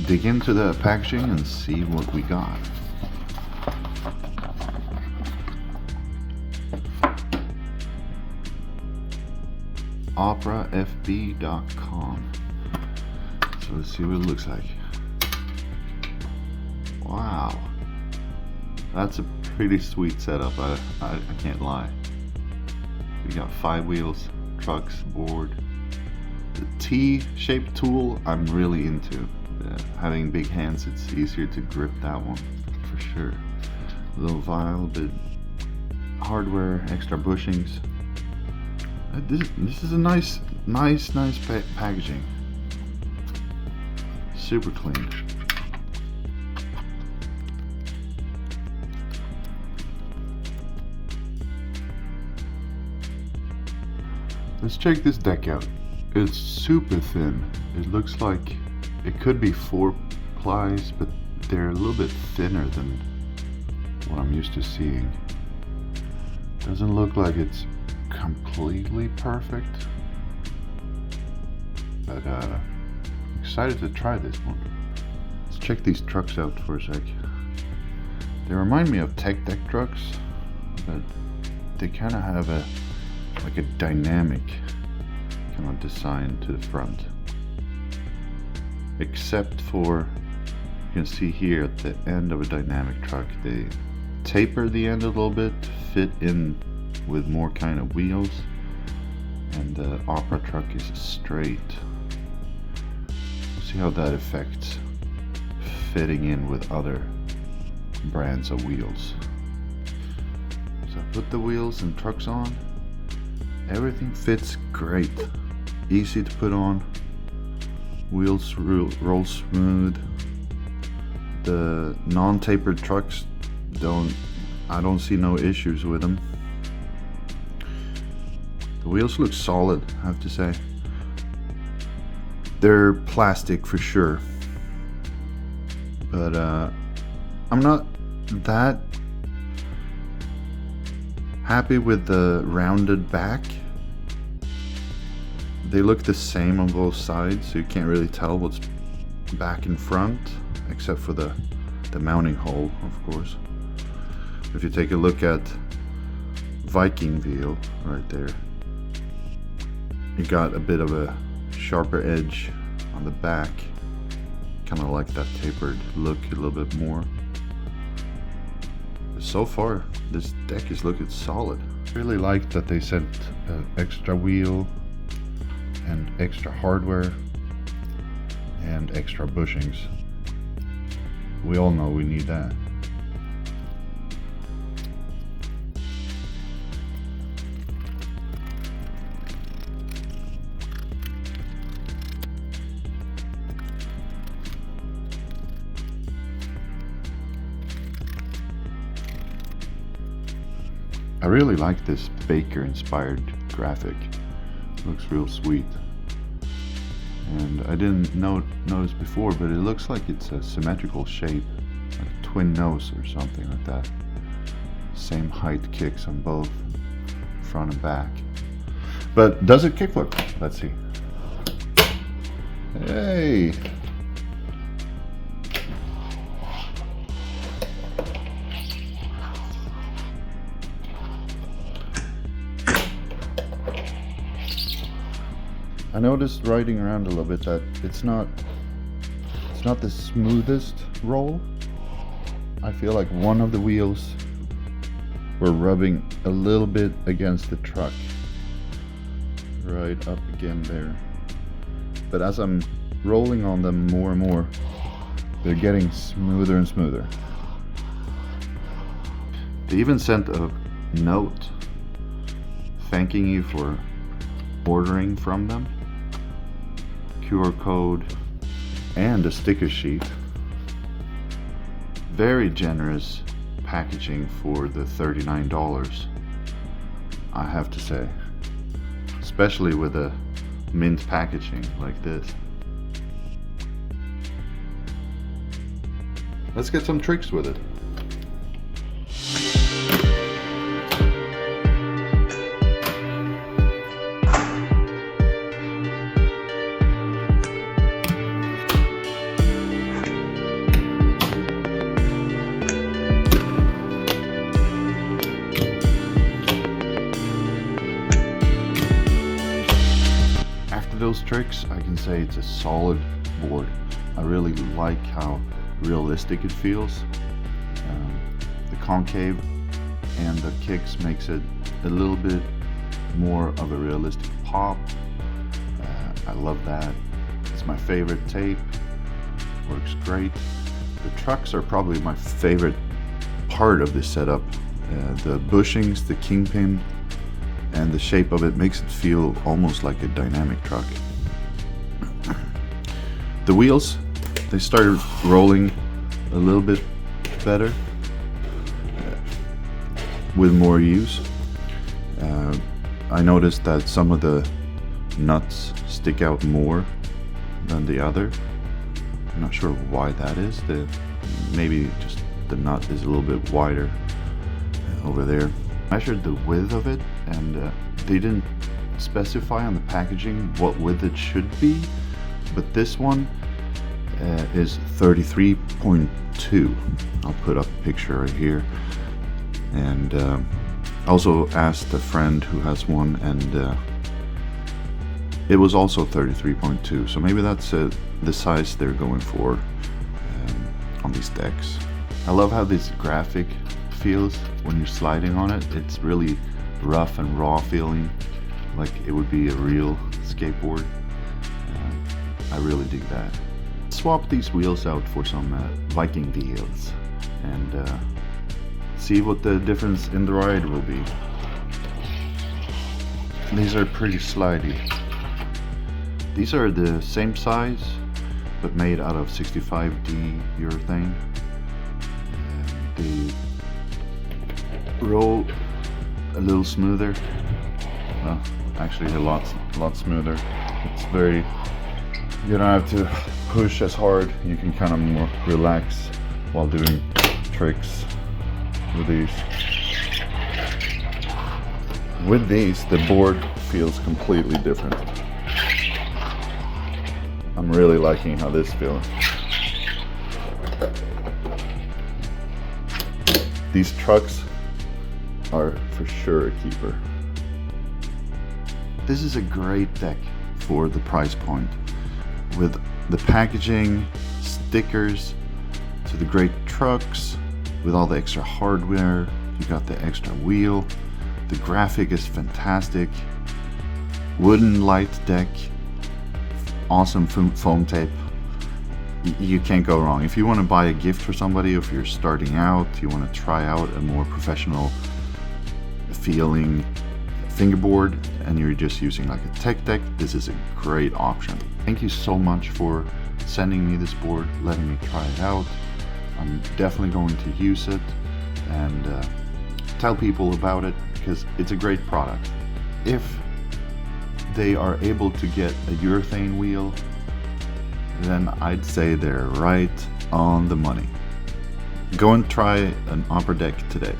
dig into the packaging and see what we got. Op3ra.fb.com. So let's see what it looks like. Wow, that's a pretty sweet setup. I can't lie. We got 5 wheels, trucks, board. The T-shaped tool I'm really into. Having big hands, it's easier to grip that one for sure. A little vial, but hardware, extra bushings. This is a nice packaging. Super clean. Let's check this deck out. It's super thin. It looks like it could be 4 plies, but they're a little bit thinner than what I'm used to seeing. Doesn't look like it's completely perfect, but excited to try this one. Let's check these trucks out for a sec. They remind me of tech deck trucks, but they kind of have a dynamic kind of design to the front, except for, you can see here at the end of a dynamic truck they taper the end a little bit to fit in with more kind of wheels, and the Op3ra truck is straight. See how that affects fitting in with other brands of wheels. So I put the wheels and trucks on. Everything fits great, easy to put on, wheels roll smooth. The non-tapered trucks I don't see no issues with them. The wheels look solid, I have to say. They're plastic for sure, but I'm not that happy with the rounded back. They look the same on both sides, so you can't really tell what's back and front, except for the mounting hole, of course. If you take a look at Viking wheel right there, you got a bit of a sharper edge on the back, kind of like that tapered look a little bit more. So far, this deck is looking solid. Really like that they sent an extra wheel and extra hardware and extra bushings. We all know we need that. I really like this Baker inspired graphic. Looks real sweet. And I didn't notice before, but it looks like it's a symmetrical shape, like a twin nose or something like that. Same height kicks on both front and back. But does it kickflip? Let's see. Hey! I noticed riding around a little bit that it's not the smoothest roll. I feel like one of the wheels were rubbing a little bit against the truck. Right up again there. But as I'm rolling on them more and more, they're getting smoother and smoother. They even sent a note thanking you for ordering from them. QR code and a sticker sheet. Very generous packaging for the $39, I have to say, especially with a mint packaging like this. Let's get some tricks with it. tricks, I can say it's a solid board. I really like how realistic it feels. The concave and the kicks makes it a little bit more of a realistic pop. I love that. It's my favorite tape. Works great. The trucks are probably my favorite part of this setup. The bushings, the kingpin, and the shape of it makes it feel almost like a dynamic truck. The wheels, they started rolling a little bit better with more use. I noticed that some of the nuts stick out more than the other. I'm not sure why that is. Maybe just the nut is a little bit wider over there. I measured the width of it, and they didn't specify on the packaging what width it should be, but this one is 33.2. I'll put up a picture right here. And also asked a friend who has one, and it was also 33.2, so maybe that's the size they're going for on these decks. I love how this graphic feels when you're sliding on it. It's really rough and raw feeling, like it would be a real skateboard. I really dig that. Swap these wheels out for some Viking wheels and see what the difference in the ride will be. These are pretty slidey. These are the same size but made out of 65D urethane. They roll a little smoother. Well, actually a lot smoother. It's very, you don't have to push as hard. You can kind of more relax while doing tricks with these. With these, the board feels completely different. I'm really liking how this feels. These trucks are for sure a keeper. This is a great deck for the price point. With the packaging, stickers, to the great trucks, with all the extra hardware, you got the extra wheel. The graphic is fantastic. Wooden light deck, awesome foam tape. You can't go wrong. If you want to buy a gift for somebody, if you're starting out, you want to try out a more professional feeling fingerboard and you're just using like a tech deck, this is a great option. Thank you so much for sending me this board, letting me try it out. I'm definitely going to use it and tell people about it because it's a great product. If they are able to get a urethane wheel, then I'd say they're right on the money. Go and try an Op3ra deck today.